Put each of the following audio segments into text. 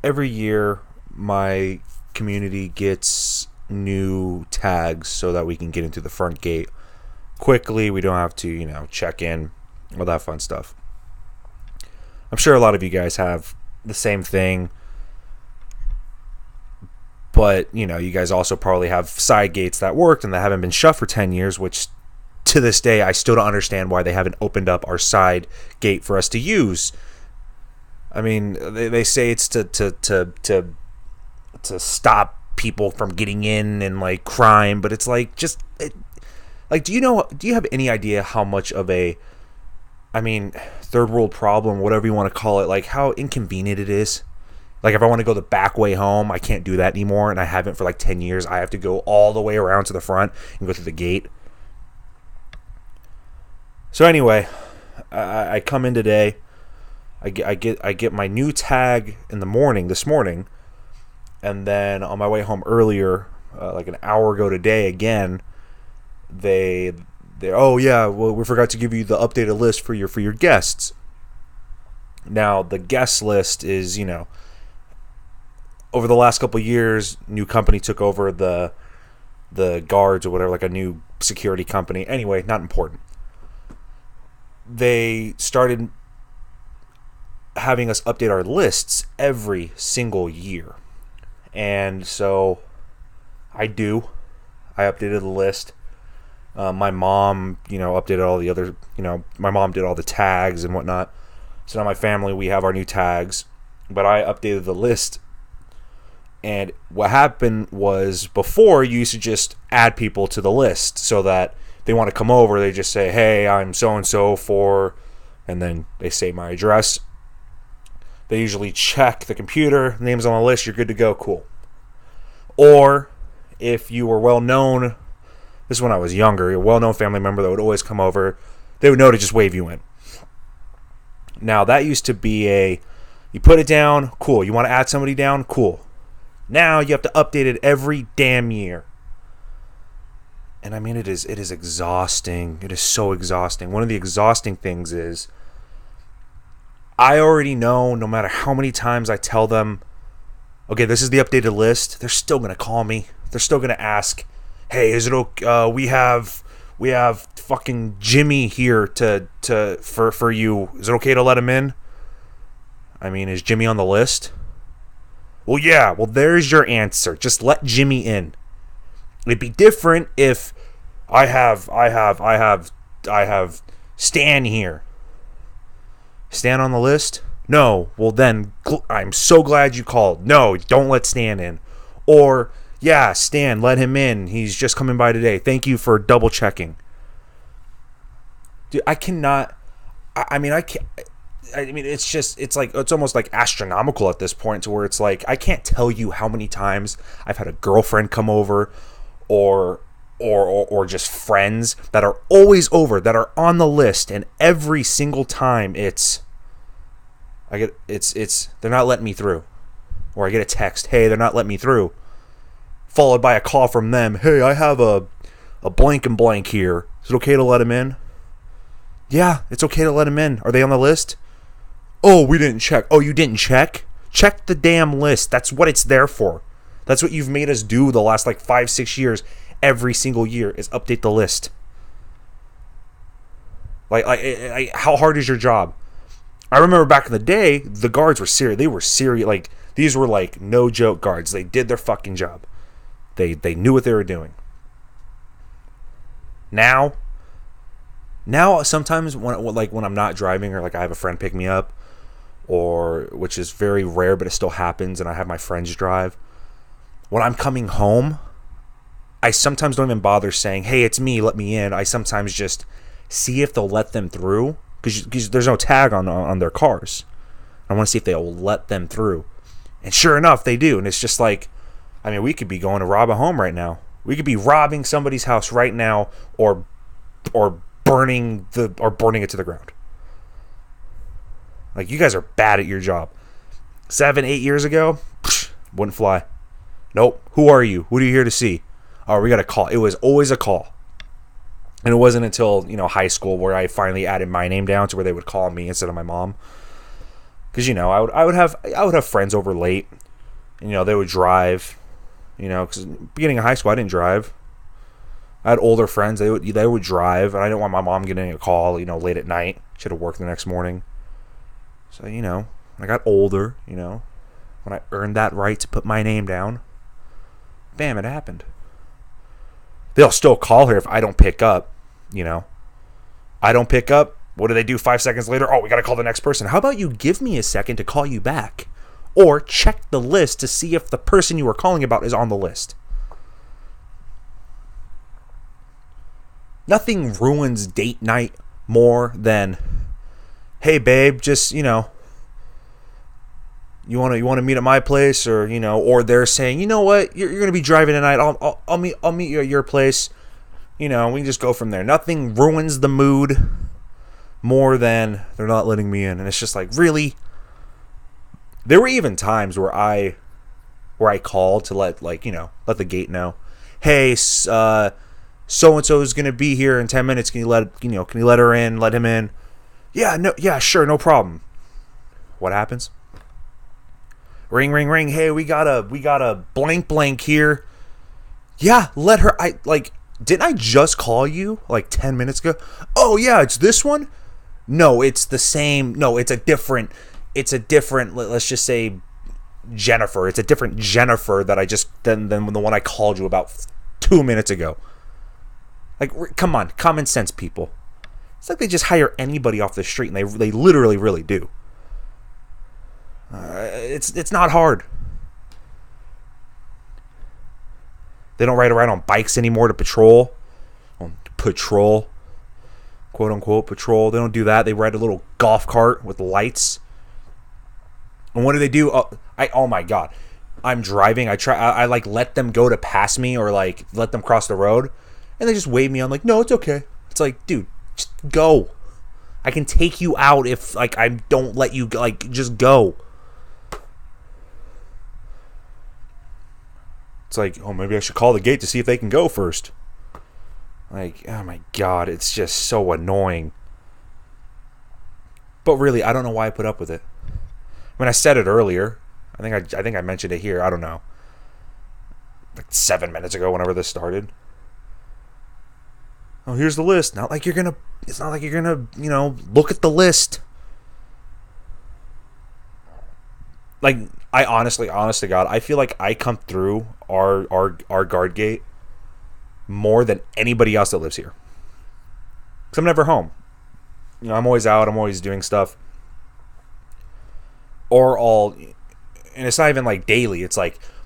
every year my community gets new tags so that we can get into the front gate quickly. We don't have to, check in, all that fun stuff. I'm sure a lot of you guys have the same thing, but you guys also probably have side gates that worked and that haven't been shut for 10 years, which to this day I still don't understand why they haven't opened up our side gate for us to use. I mean, they say it's to stop people from getting in and like crime, but it's like do you have any idea how much of a third world problem, whatever you want to call it, like how inconvenient it is? Like if I want to go the back way home, I can't do that anymore, and I haven't for like 10 years. I have to go all the way around to the front and go through the gate. So anyway, I come in today. I get my new tag in the morning this morning, and then on my way home earlier, like an hour ago today, again, they oh yeah, well, we forgot to give you the updated list for your guests. Now the guest list is, over the last couple of years, new company took over the guards or whatever, like a new security company. Anyway, not important. They started having us update our lists every single year. And so I updated the list. My mom, updated all the other, my mom did all the tags and whatnot. So now my family, we have our new tags, but I updated the list. And what happened was, before, you used to just add people to the list so that they want to come over. They just say, hey, I'm so-and-so for, and then they say my address. They usually check the computer, name's on the list, you're good to go, cool. Or if you were well known, this is when I was younger, a well-known family member that would always come over, they would know to just wave you in. Now that used to be you put it down, cool. You want to add somebody down, cool. Now you have to update it every damn year. And it is exhausting. It is so exhausting. One of the exhausting things is, I already know, no matter how many times I tell them, okay, this is the updated list, they're still going to call me. They're still going to ask, hey, is it okay? We have fucking Jimmy here for you. Is it okay to let him in? Is Jimmy on the list? Well, yeah. Well, there's your answer. Just let Jimmy in. It'd be different if I have Stan here. Stan on the list? No. Well, then I'm so glad you called. No, don't let Stan in. Or, yeah, Stan, let him in. He's just coming by today. Thank you for double checking. Dude, I cannot. I can't. It's almost like astronomical at this point, to where it's like, I can't tell you how many times I've had a girlfriend come over, or just friends that are always over, that are on the list, and every single time it's they're not letting me through, or I get a text, hey, they're not letting me through, followed by a call from them, hey, I have a blank and blank here. Is it okay to let him in? Yeah, it's okay to let him in. Are they on the list? Oh, we didn't check. Oh, you didn't check? Check the damn list. That's what it's there for. That's what you've made us do the last 5-6 years. Every single year is update the list. How hard is your job? I remember back in the day, the guards were serious. They were serious. These were no joke guards. They did their fucking job. They knew what they were doing. Now sometimes when I'm not driving, or I have a friend pick me up, or, which is very rare, but it still happens, and I have my friends drive. When I'm coming home, I sometimes don't even bother saying, hey, it's me, let me in. I sometimes just see if they'll let them through, because there's no tag on their cars. I want to see if they'll let them through. And sure enough, they do. And it's just we could be going to rob a home right now. We could be robbing somebody's house right now, or burning it to the ground. You guys are bad at your job. 7-8 years ago, wouldn't fly. Nope. Who are you? What are you here to see? Oh, we got a call. It was always a call. And it wasn't until high school where I finally added my name down to where they would call me instead of my mom. because I would have friends over late, and they would drive, because beginning of high school I didn't drive. I had older friends, they would drive, and I didn't want my mom getting a call, late at night. She had to work the next morning. So, when I got older, when I earned that right to put my name down, bam, it happened. They'll still call her if I don't pick up, I don't pick up. What do they do 5 seconds later? Oh, we got to call the next person. How about you give me a second to call you back? Or check the list to see if the person you were calling about is on the list. Nothing ruins date night more than, hey babe, just you want to meet at my place, or or they're saying, you know what, you're going to be driving tonight. I'll meet you at your place. We can just go from there. Nothing ruins the mood more than they're not letting me in, and it's just like, really. There were even times where I called to let the gate know, hey, so and so is gonna be here in 10 minutes. Can you let her in? Let him in? Yeah, sure, no problem. What happens? Ring, ring, ring. Hey, we got a blank here. Yeah, let her. Didn't I just call you 10 minutes ago? Oh yeah, it's this one. No, it's the same. No, it's a different. Let's just say Jennifer. It's a different Jennifer that I just than the one I called you about 2 minutes ago. Come on, common sense, people. It's like they just hire anybody off the street, and they literally really do. It's not hard. They don't ride around on bikes anymore to patrol. Patrol. Quote unquote patrol. They don't do that. They ride a little golf cart with lights. And what do? Oh my god. I'm driving. I let them go to pass me, or let them cross the road. And they just wave me on no, it's okay. It's like, dude, just go. I can take you out if I don't let you just go. It's like, oh, maybe I should call the gate to see if they can go first. Oh my god, it's just so annoying. But really, I don't know why I put up with it. I mean, I said it earlier. I think I mentioned it here. I don't know. 7 minutes ago, whenever this started. Oh, here's the list. It's not like you're gonna, look at the list. I honest to God, I feel like I come through our guard gate more than anybody else that lives here. Because I'm never home. I'm always out. I'm always doing stuff. And it's not even daily. It's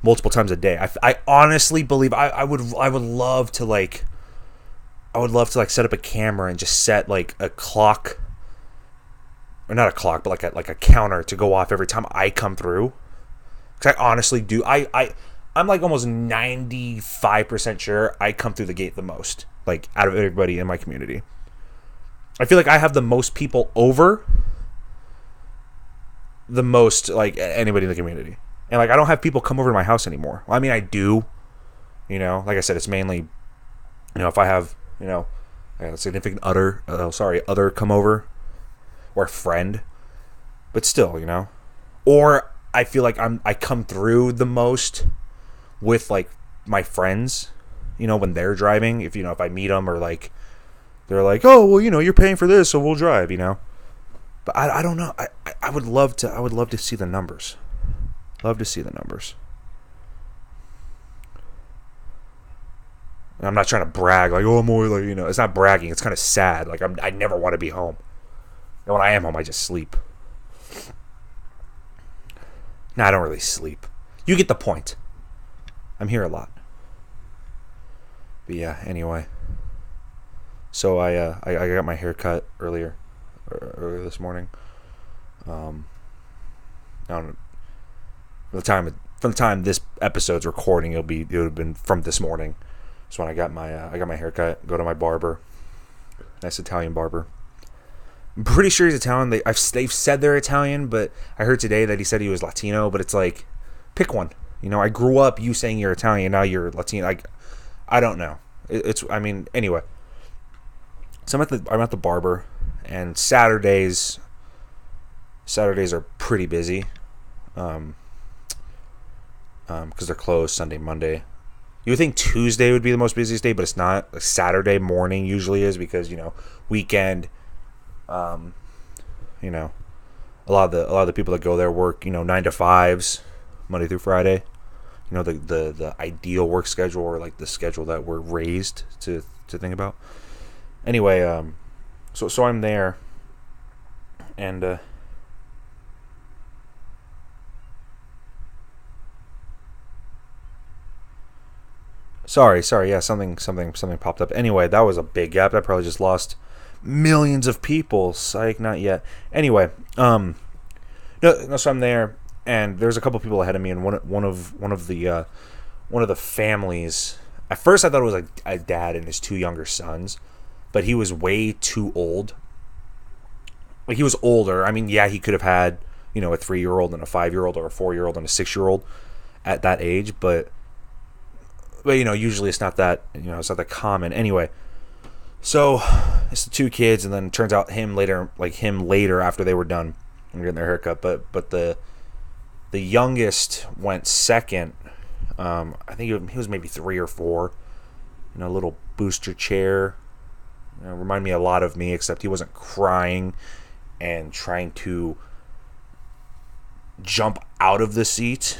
multiple times a day. I honestly believe I would love to set up a camera and just set a clock, or not a clock, but a counter to go off every time I come through. Because I honestly do. I'm almost 95% sure I come through the gate the most, out of everybody in my community. I feel like I have the most people over the most anybody in the community. And I don't have people come over to my house anymore. Well, I mean, I do. Like I said, it's mainly, if I have, a significant other come over, or a friend. But still, or I feel like I come through the most with my friends, when they're driving. If I meet them, or they're oh, well, you're paying for this, so we'll drive, But I don't know. I would love to see the numbers. Love to see the numbers. And I'm not trying to brag, oh, I'm more it's not bragging. It's kind of sad. I never want to be home. And when I am home, I just sleep. No, I don't really sleep. You get the point. I'm here a lot. But yeah, anyway. So I got my hair cut earlier this morning. From the time this episode's recording, it would have been from this morning. So when I got my hair cut, go to my barber. Nice Italian barber. I'm pretty sure he's Italian. They've said they're Italian, but I heard today that he said he was Latino. But it's pick one. I grew up you saying you're Italian, now you're Latino. I don't know. Anyway. So I'm at the barber, and Saturdays Saturdays are pretty busy. Because they're closed Sunday, Monday. You would think Tuesday would be the most busiest day, but it's not. Like Saturday morning usually is because weekend. You know, a lot of the people that go there work 9 to 5s, Monday through Friday. The ideal work schedule, or like the schedule that we're raised to think about. Anyway, so I'm there, and sorry, yeah, something popped up. Anyway, that was a big gap. I probably just lost millions of people. Psych, not yet. Anyway, no, so I'm there, and there's a couple people ahead of me, and one of the families. At first, I thought it was a dad and his 2 younger sons, but he was way too old. Like, he was older. I mean, yeah, he could have had a 3-year-old and a 5-year-old, or a 4-year-old and a 6-year-old at that age, but usually it's not that common. Anyway, so it's the 2 kids, and then it turns out him later after they were done and getting their haircut. But the youngest went second. I think he was maybe 3 or 4. A little booster chair. Remind me a lot of me, except he wasn't crying and trying to jump out of the seat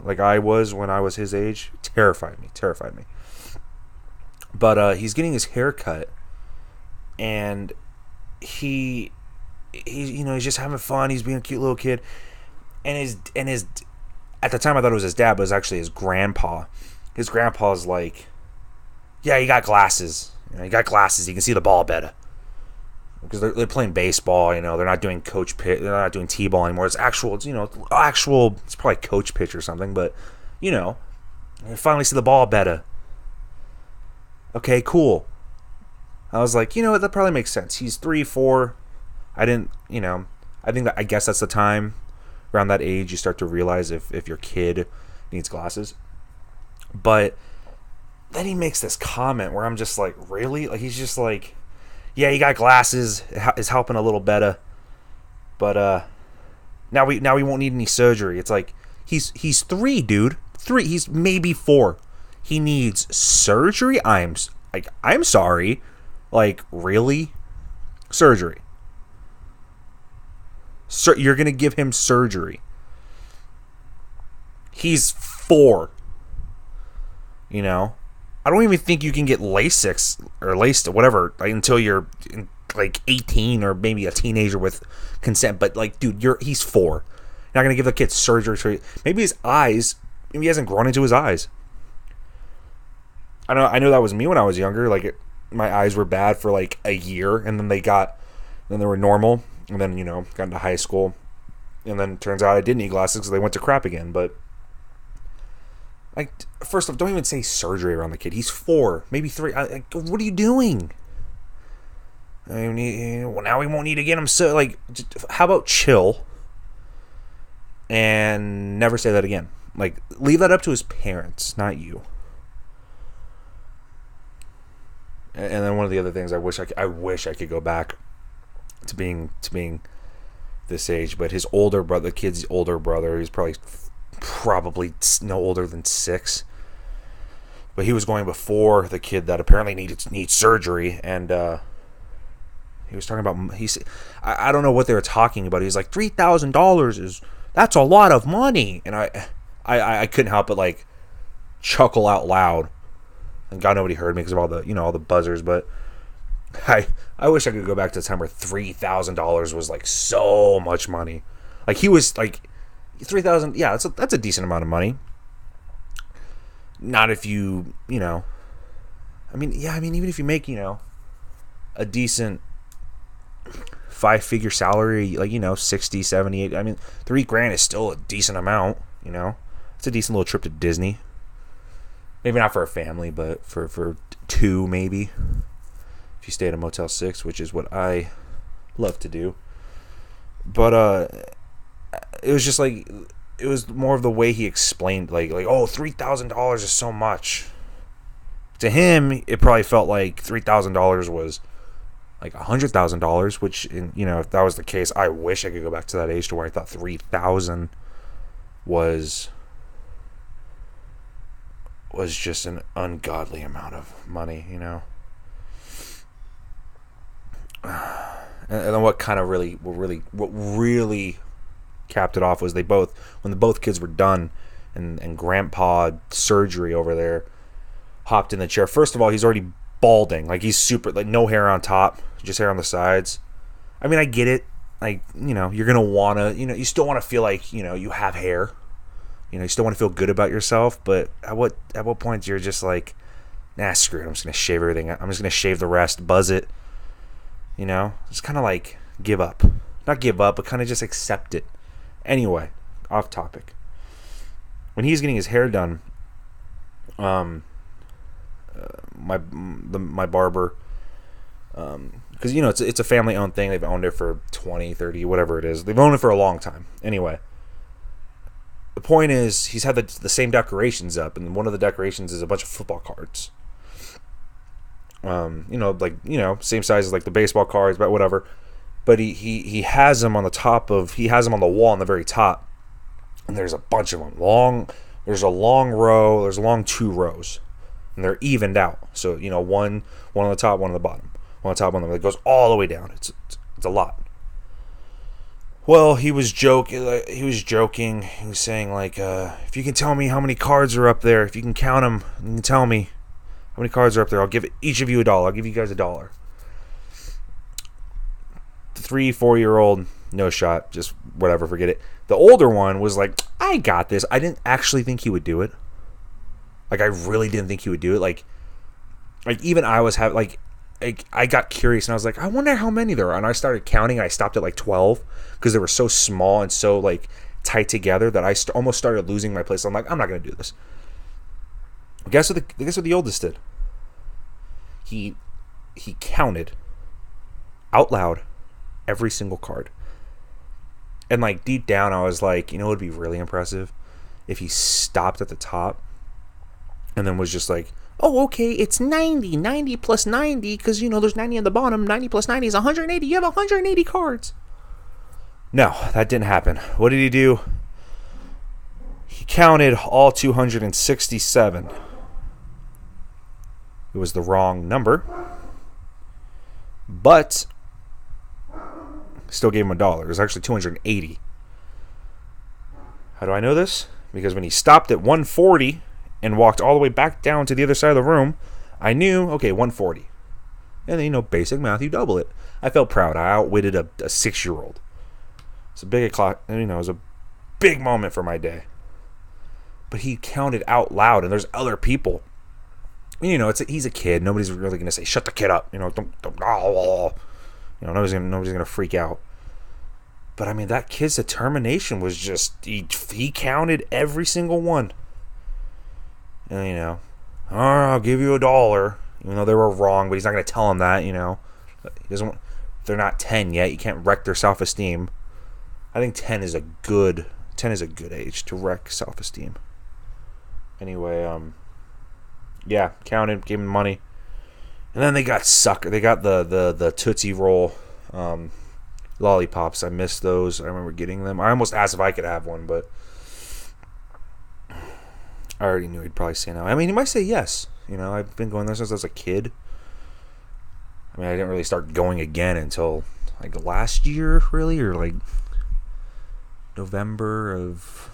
like I was when I was his age. Terrified me. But he's getting his hair cut, and he's just having fun. He's being a cute little kid, and his at the time I thought it was his dad, but it was actually his grandpa. His grandpa's like, yeah, you got glasses. You got glasses. You can see the ball better. Because they're playing baseball. They're not doing coach pitch. They're not doing t-ball anymore. It's actual. It's probably coach pitch or something. But you finally see the ball better. Okay, cool. I was like, that probably makes sense. He's 3, 4. I guess that's the time around that age you start to realize if your kid needs glasses. But then he makes this comment where I'm just like, really? Like, he's just like, yeah, you got glasses. It's helping a little better. But now we won't need any surgery. It's like, he's 3, dude. 3. He's maybe 4. He needs surgery? I'm sorry. Like, really? Surgery. You're going to give him surgery. He's 4. I don't even think you can get LASIK or LASIK or whatever until you're like 18 or maybe a teenager with consent. But like, dude, he's 4. You're not going to give the kid surgery. Maybe his eyes, maybe he hasn't grown into his eyes. I know that was me when I was younger. Like, my eyes were bad for like a year, and then they were normal, and then got into high school, and then turns out I did need glasses because they went to crap again. But like, first off, don't even say surgery around the kid. He's 4, maybe 3. What are you doing? I mean, now we won't need to get him. So like, how about chill and never say that again? Like, leave that up to his parents, not you. And then one of the other things I wish I could go back to being this age, but his older brother, the kid's older brother, he's probably no older than 6, but he was going before the kid that apparently needs surgery, and he was talking about, I don't know what they were talking about. He's like, $3,000 that's a lot of money, and I couldn't help but like chuckle out loud. And God, nobody heard me because of all the all the buzzers. But I wish I could go back to the time where $3,000 was like so much money. Like, he was like, 3,000. Yeah, that's a decent amount of money. Not if you I mean, even if you make a decent 5-figure salary, like 60, 70, 80, I mean, $3,000 is still a decent amount. It's a decent little trip to Disney. Maybe not for a family, but for 2 maybe. If you stay at a Motel 6, which is what I love to do. But it was just like, it was more of the way he explained, like oh, $3,000 is so much. To him, it probably felt like $3,000 was like $100,000, which, if that was the case, I wish I could go back to that age to where I thought 3,000 was just an ungodly amount of money, And then what really capped it off was when both kids were done, and Grandpa surgery over there hopped in the chair. First of all, he's already balding, like he's super, like no hair on top, just hair on the sides. I mean, I get it, like you're gonna wanna, you still want to feel like you have hair, you still want to feel good about yourself, but at what point you're just like, nah, screw it, I'm just gonna shave everything. I'm just gonna shave the rest, buzz it. Just kind of like give up. Not give up, but kind of just accept it. Anyway, off topic. When he's getting his hair done, my barber, because it's a family owned thing. They've owned it for 20, 30, whatever it is. They've owned it for a long time. Anyway, the point is he's had the same decorations up, and one of the decorations is a bunch of football cards. Same size as like the baseball cards, but whatever. But he has them on the wall on the very top, and there's a bunch of them. There's a long row. There's a long 2 rows, and they're evened out. So one on the top, one on the bottom, one on the top, one on the bottom. It goes all the way down. It's a lot. Well, he was joking. He was saying like, if you can tell me how many cards are up there, if you can count them, you can tell me how many cards are up there. I'll give each of you $1. I'll give you guys $1. The 3-4-year-old, no shot, just whatever, forget it. The older one was like, I got this. I didn't actually think he would do it. Like, I really didn't think he would do it. Like even I was having, I got curious, and I was like, I wonder how many there are. And I started counting, and I stopped at like 12 because they were so small and so like tight together that I almost started losing my place. I'm like, I'm not going to do this. Guess what the oldest did? He counted out loud every single card. And like deep down I was like, it would be really impressive if he stopped at the top and then was just like, oh, okay, it's 90 plus 90, because there's 90 on the bottom. 90 plus 90 is 180. You have 180 cards. No, that didn't happen. What did he do? He counted all 267. It was the wrong number, but still gave him $1. It was actually 280. How do I know this? Because when he stopped at 140 and walked all the way back down to the other side of the room, I knew, okay, 140. And then, basic math, you double it. I felt proud. I outwitted a 6-year-old. It's a big o'clock, it was a big moment for my day. But he counted out loud, and there's other people. He's a kid. Nobody's really gonna say, "Shut the kid up." Don't. Nobody's gonna freak out. But I mean, that kid's determination was just he counted every single one. And oh, I'll give you $1, even though they were wrong. But he's not gonna tell them that. He doesn't. They're not 10 yet. You can't wreck their self-esteem. I think 10 is a good age to wreck self-esteem. Anyway, yeah, counted, gave him money, and then they got sucker. They got the Tootsie Roll lollipops. I missed those. I remember getting them. I almost asked if I could have one, but I already knew he'd probably say no. I mean, he might say yes. I've been going there since I was a kid. I mean, I didn't really start going again until like last year, really, or like November of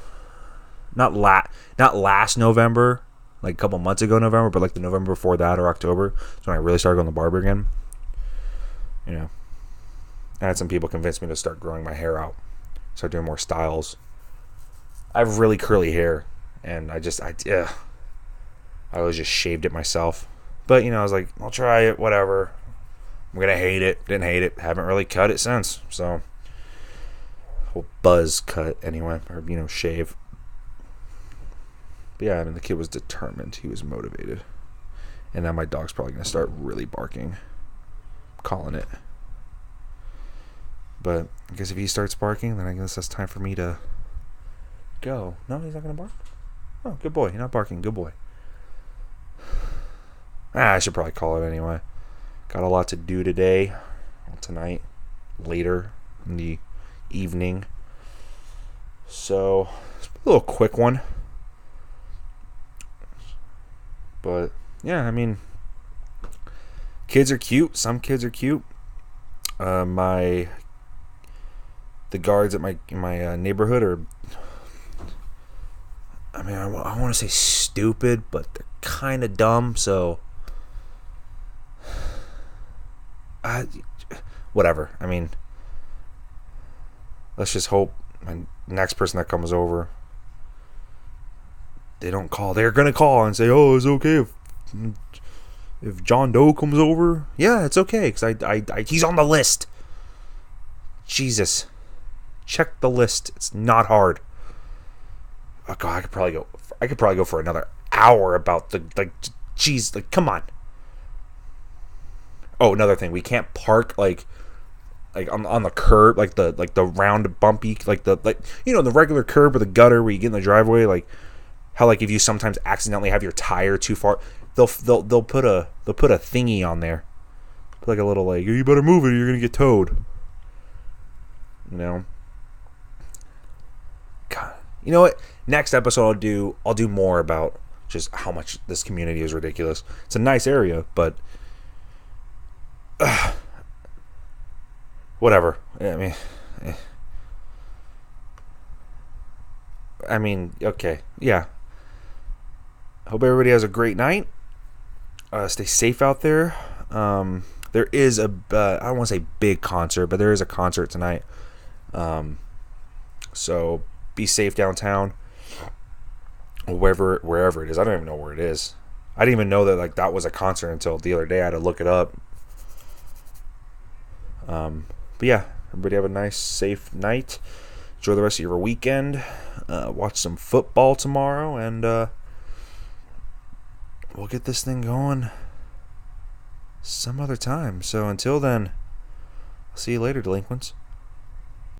not last November. Like a couple months ago, November, but like the November before that or October. That's when I really started going to the barber again. I had some people convince me to start growing my hair out, start doing more styles. I have really curly hair, and I always just shaved it myself. But I was like, I'll try it, whatever. I'm gonna hate it. Didn't hate it. Haven't really cut it since. So, well, buzz cut anyway, or shave. But yeah, I mean, the kid was determined. He was motivated. And now my dog's probably going to start really barking. I'm calling it. But I guess if he starts barking, then I guess that's time for me to go. No, he's not going to bark? Oh, good boy. You're not barking. Good boy. I should probably call it anyway. Got a lot to do today. tonight, later in the evening. So it's a little quick one. But yeah, I mean, kids are cute. Some kids are cute. The guards at my neighborhood are, I mean, I want to say stupid, but they're kind of dumb. So, whatever. I mean, let's just hope my next person that comes over, they don't call. They're gonna call and say, "Oh, it's okay if John Doe comes over." Yeah, it's okay because I he's on the list. Jesus, check the list. It's not hard. Oh God, I could probably go for another hour about jeez, come on. Oh, another thing, we can't park like on the curb, like the round bumpy, the regular curb or the gutter where you get in the driveway, like how like if you sometimes accidentally have your tire too far, they'll put a thingy on there, put like a little like, you better move it or you're gonna get towed. God, you know what? Next episode I'll do more about just how much this community is ridiculous. It's a nice area, but whatever. I mean, okay, yeah. Hope everybody has a great night. Stay safe out there. There is I don't want to say big concert, but there is a concert tonight. So be safe downtown, wherever it is. I don't even know where it is. I didn't even know that that was a concert until the other day. I had to look it up. But yeah, everybody have a nice, safe night. Enjoy the rest of your weekend. Watch some football tomorrow, and we'll get this thing going some other time. So until then, I'll see you later, delinquents.